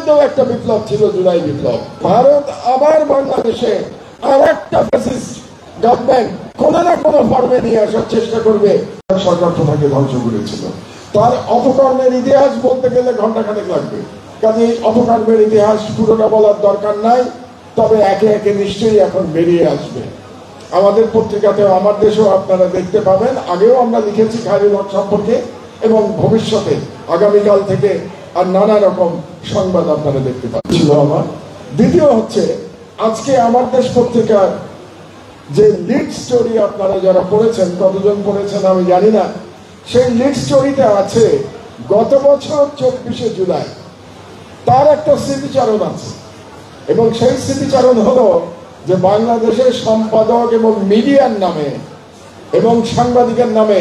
বিরুদ্ধেও একটা বিপ্লব ছিল, জুলাই বিপ্লব। ভারত আবার বাংলাদেশে আর একটা ফ্যাসিস্ট গভর্নমেন্ট কোনো না কোনো ফর্মে নিয়ে আসার চেষ্টা করবে। সরকার তো তাকে ধ্বংস করেছিল। তার অপকর্মের ইতিহাস বলতে গেলে ঘন্টাখানেক লাগবে, কাজে অপকর্মের ইতিহাস পুরোটা বলার দরকার নাই। তবে একে একে নিশ্চয়ই এখন বেরিয়ে আসবে। আমাদের পত্রিকাতেও, আমার দেশেও আপনারা দেখতে পাবেন। আগেও আমরা লিখেছি খায়রুল হক সম্পর্কে, এবং ভবিষ্যতে আগামীকাল থেকে আর নানা রকম সংবাদ আপনারা দেখতে পাবেন। ছিল আমার দ্বিতীয় হচ্ছে, আজকে আমার দেশ পত্রিকার যে লিড স্টোরি আপনারা যারা পড়েছেন, কতজন পড়েছেন আমি জানি না, সেই লিড স্টোরিতে আছে গত বছর 24শে জুলাই তার একটা স্মৃতিচারণ আছে। এবং সেই স্মৃতিচারণ হলো যে বাংলাদেশের সম্পাদক এবং মিডিয়ার নামে এবং সাংবাদিকের নামে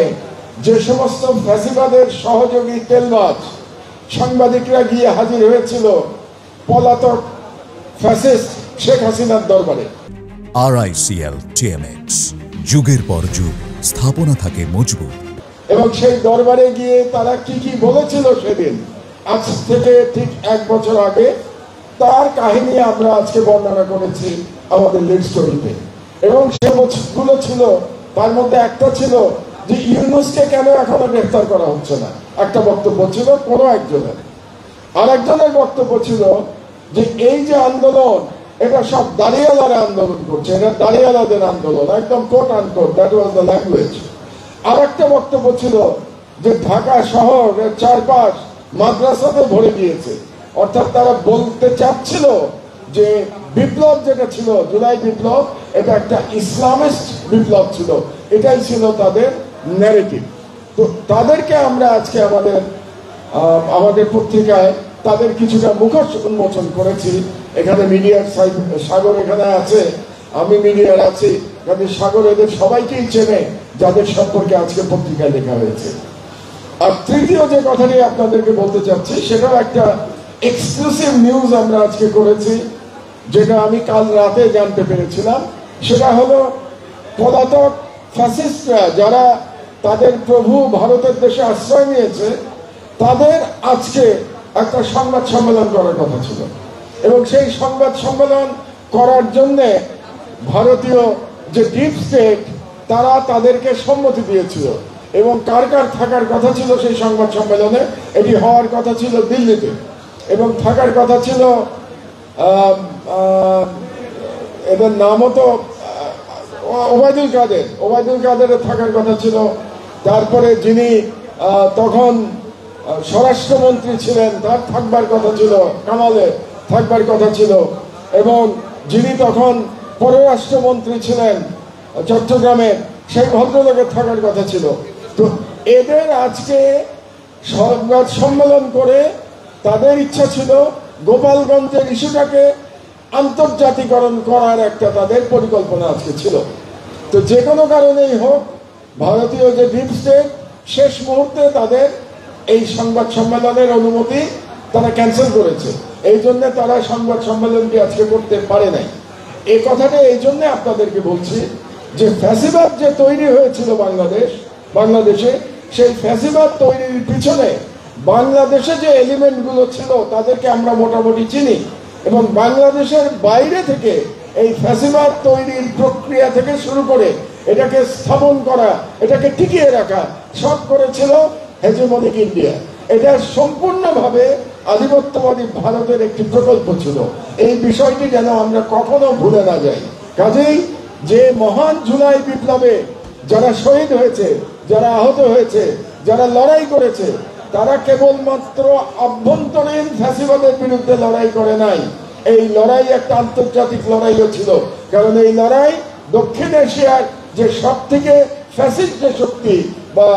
যে সমস্ত ফ্যাসিবাদের সহযোগী তেলবাজ সাংবাদিকরা গিয়ে হাজির হয়েছিল পলাতক ফ্যাসিস্ট শেখ হাসিনার দরবারে। RICL TMX, যুগের পর যুগ স্থাপনা থাকে মজবুত। এবং সেই দরবারে গিয়ে তারা কি কি বলেছিল সেদিন, আজ থেকে ঠিক 1 বছর আগে, তার কাহিনী আমরা আজকে বর্ণনা করেছি আমাদের লিড স্টোরিতে। এবং সেগুলো ছিল, তার মধ্যে একটা ছিল যে ইউনূসকে কেন এখনো গ্রেফতার করা হচ্ছে না, একটা বক্তব্য ছিল কোনো একজনের। আর একজনের বক্তব্য ছিল যে এই যে আন্দোলন, এটা সব দাঁড়িয়ালারা আন্দোলন করছে, এটা দাঁড়িয়ালাদের আন্দোলন, একদম quote unquote, that was the language. আর একটা বক্তব্য ছিল যে ঢাকা শহরের চারপাশ মাদ্রাসাতে ভরে গিয়েছে, অর্থাৎ তারা বলতে চাচ্ছিল যে বিপ্লব যেটা ছিল জুলাই বিপ্লব, এটা একটা ইসলামিস্ট বিপ্লব ছিল। এটাই ছিল তাদের ন্যারেটিভ। তো তাদেরকে আমরা আজকে আমাদের পত্রিকায় তাদের কিছুটা মুখোশ উন্মোচন করেছি। এখানে মিডিয়ার সাগর এখানে আছে, আমি মিডিয়ার আছি, কাজে সাগর এদের সবাইকেই চেনে যাদের সম্পর্কে আজকে পত্রিকায় লেখা হয়েছে। আর তৃতীয় যে কথাটি আপনাদেরকে বলতে চাচ্ছি, সেটাও একটা এক্সক্লুসিভ নিউজ আমরা আজকে করেছি, যেটা আমি কাল রাতে জানতে পেরেছিলাম। সেটা হলো পলাতক ফ্যাসিস্টরা যারা তাদের প্রভু ভারতের দেশে আশ্রয় নিয়েছে, তাদের আজকে একটা সংবাদ সম্মেলন করার কথা ছিল। এবং সেই সংবাদ সম্মেলন করার জন্যে ভারতীয় যে ডিপ স্টেট, তারা তাদেরকে সম্মতি দিয়েছিল। এবং কার কার থাকার কথা ছিল সেই সংবাদ সম্মেলনে, এটি হওয়ার কথা ছিল দিল্লিতে, এবং থাকার কথা ছিল এদের নামও তো ওবায়দুল কাদেরের থাকার কথা ছিল। তারপরে যিনি তখন স্বরাষ্ট্রমন্ত্রী ছিলেন তার থাকবার কথা ছিল, কামালের থাকবার কথা ছিল। এবং যিনি তখন পররাষ্ট্রমন্ত্রী ছিলেন চট্টগ্রামের, সেই ভদ্রলোকের থাকার কথা ছিল। তো এদের আজকে সংবাদ সম্মেলন করে তাদের ইচ্ছা ছিল গোপালগঞ্জের ইস্যুটাকে আন্তর্জাতিকরণ করার একটা তাদের পরিকল্পনা আজকে ছিল। তো যে কোনো কারণেই হোক, ভারতীয় যে ডিপ স্টেট শেষ মুহূর্তে তাদের এই সংবাদ সম্মেলনের অনুমতি তারা ক্যান্সেল করেছে। এই জন্য তারা সংবাদ সম্মেলনটি আজকে করতে পারে নাই। এই কথাটা এই জন্য আপনাদেরকে বলছি যে ফ্যাসিবাদ যে তৈরি হয়েছিল বাংলাদেশে, সেই ফ্যাসিবাদ তৈরির পিছনে বাংলাদেশে যে এলিমেন্টগুলো ছিল তাদেরকে আমরা মোটামুটি চিনি। এবং বাংলাদেশের বাইরে থেকে এই ফ্যাসিবাদ তৈরির প্রক্রিয়া থেকে শুরু করে এটাকে স্থাপন করা, এটাকে টিকিয়ে রাখা সব করেছিল হেজেমনিক ইন্ডিয়া। এটা সম্পূর্ণভাবে আধিপত্যবাদী ভারতের একটি প্রকল্প ছিল। এই বিষয়টি যেন আমরা কখনো ভুলে না যাই। কাজেই যে মহান জুলাই বিপ্লবে যারা শহীদ হয়েছে, যারা আহত হয়েছে, যারা লড়াই করেছে, তারা কেবলমাত্র আভ্যন্তরীণ ফ্যাসিবাদের বিরুদ্ধে লড়াই করে নাই। এই লড়াই একটা আন্তর্জাতিক লড়াইও ছিল। কারণ এই লড়াই দক্ষিণ এশিয়ার যে সব থেকে ফ্যাসিস্ট যে শক্তি, বা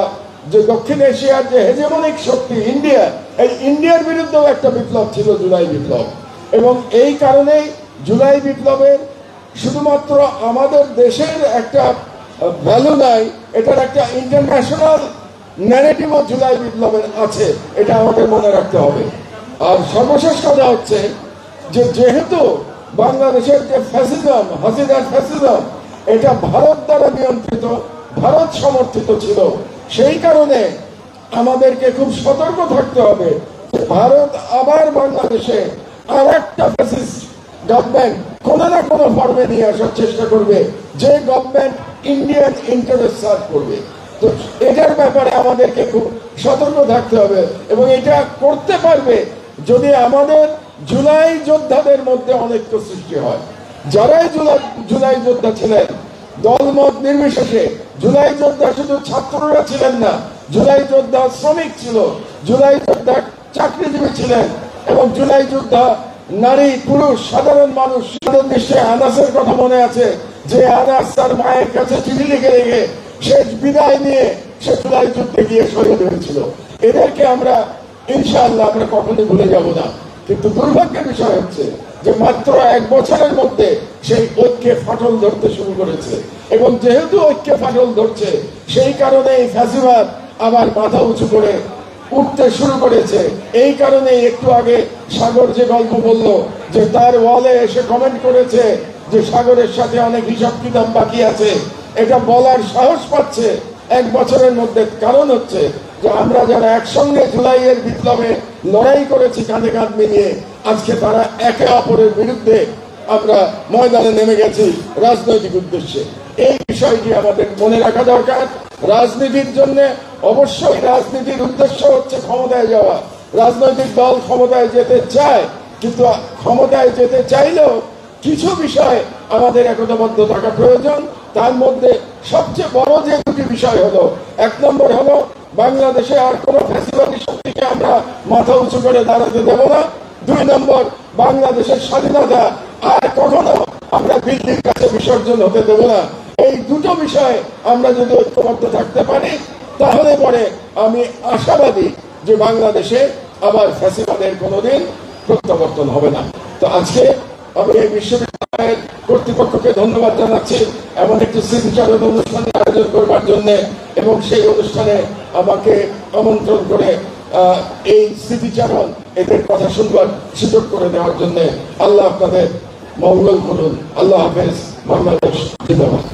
যে দক্ষিণ এশিয়ার যে হেজেমনিক শক্তি ইন্ডিয়া, এই ইন্ডিয়ার বিরুদ্ধেও একটা বিপ্লব ছিল জুলাই বিপ্লব। এবং এই কারণেই জুলাই বিপ্লবের শুধুমাত্র আমাদের দেশের একটা ভ্যালু নাই, এটার একটা ইন্টারন্যাশনাল ন্যারেটিভও জুলাই বিপ্লবের আছে, এটা আমাদের মনে রাখতে হবে। আর সর্বশেষ কথা হচ্ছে যে যেহেতু বাংলাদেশের যে ফ্যাসিজম, হাসিনার ফ্যাসিজম, এটা ভারত দ্বারা নিয়ন্ত্রিত, ভারত সমর্থিত ছিল, সেই কারণে আমাদেরকে খুব সতর্ক থাকতে হবে। ভারত আবার বাংলাদেশে আর একটা ফ্যাসিস্ট গভর্নমেন্ট কোনো না কোনো ফর্মে নিয়ে আসার চেষ্টা করবে, যে গভর্নমেন্ট ইন্ডিয়ান ইন্টারেস্ট সার্ভ করবে। তো এটার ব্যাপারে আমাদেরকে খুব সতর্ক থাকতে হবে, এবং এটা করতে পারবে যদি আমাদের জুলাই যোদ্ধাদের মধ্যে অনৈক্য সৃষ্টি হয়। যারাই জুলাই যোদ্ধা ছিলেন, দলমত নির্বিশেষে, জুলাই যোদ্ধা শুধু ছাত্ররা ছিলেন না, জুলাই যোদ্ধা শ্রমিক ছিল, জুলাই যোদ্ধা চাকরিজীবী ছিলেন, এবং জুলাই যোদ্ধা নারী পুরুষ সাধারণ মানুষ। নিশ্চয়ই আনাসের কথা মনে আছে, যে আনাস তার মায়ের কাছে চিঠি লিখে রেখে শেষ বিদায় নিয়ে সে জুলাই যুদ্ধে গিয়ে শহীদ হয়েছিল। এদেরকে আমরা ইনশাআল্লাহ আমরা কখনোই ভুলে যাব না। কিন্তু দুর্ভাগ্যের বিষয় হচ্ছে যে মাত্র 1 বছরের মধ্যে সেই ঐক্যে ফাটল ধরতে শুরু করেছে, এবং যেহেতু ঐক্যে ফাটল ধরছে সেই কারণে এই ফ্যাসিবাদ আবার মাথা উঁচু করে উঠতে শুরু করেছে। এই কারণে একটু আগে সাগর যে গল্প বলল, যে তার ওয়ালে এসে কমেন্ট করেছে যে সাগরের সাথে অনেক হিসাব কিতাব বাকি আছে, এটা বলার সাহস পাচ্ছে 1 বছরের মধ্যে। কারণ হচ্ছে যে আমরা যারা একসঙ্গে জুলাইয়ের বিপ্লবে লড়াই করেছি কাঁধে কাঁধ মিলিয়ে, আজকে তারা একে অপরের বিরুদ্ধে আমরা ময়দানে নেমে গেছি রাজনৈতিক উদ্দেশ্যে। এই বিষয়টি আমাদের মনে রাখা দরকার। রাজনীতির জন্য অবশ্যই রাজনীতির উদ্দেশ্য হচ্ছে ক্ষমতায় যাওয়া। রাজনৈতিক দল ক্ষমতায় যেতে চায়, কিন্তু ক্ষমতায় যেতে চাইলেও কিছু বিষয় আমাদের একতাবদ্ধ থাকা প্রয়োজন। তার মধ্যে সবচেয়ে বড় যে দুটি বিষয় হলো, 1 নম্বর হলো বাংলাদেশে আর কোন ফ্যাসিবাদী শক্তিকে আমরা মাথা উঁচু করে দাঁড়াতে দেব না। 2 নম্বর, বাংলাদেশের স্বাধীনতা আর কখনো আমরা দিল্লির কাছে বিসর্জন হতে দেব না। এই দুটো বিষয়ে আমরা যদি ঐক্যবদ্ধ থাকতে পারি, তাহলে পরে আমি আশাবাদী যে বাংলাদেশে আবার ফ্যাসিবাদের কোনোদিন প্রত্যাবর্তন হবে না। তো আজকে আমি এই বিশ্ববিদ্যালয়ের কর্তৃপক্ষকে ধন্যবাদ জানাচ্ছি এমন একটি স্মৃতিচারণ অনুষ্ঠানের আয়োজন করবার জন্য, এবং সেই অনুষ্ঠানে আমাকে আমন্ত্রণ করে এই স্মৃতিচারণ এদের কথা শুনবার সুযোগ করে দেওয়ার জন্য। আল্লাহ আপনাদের মঙ্গল করুন। আল্লাহ হাফেজ। বাংলাদেশ জিন্দাবাদ।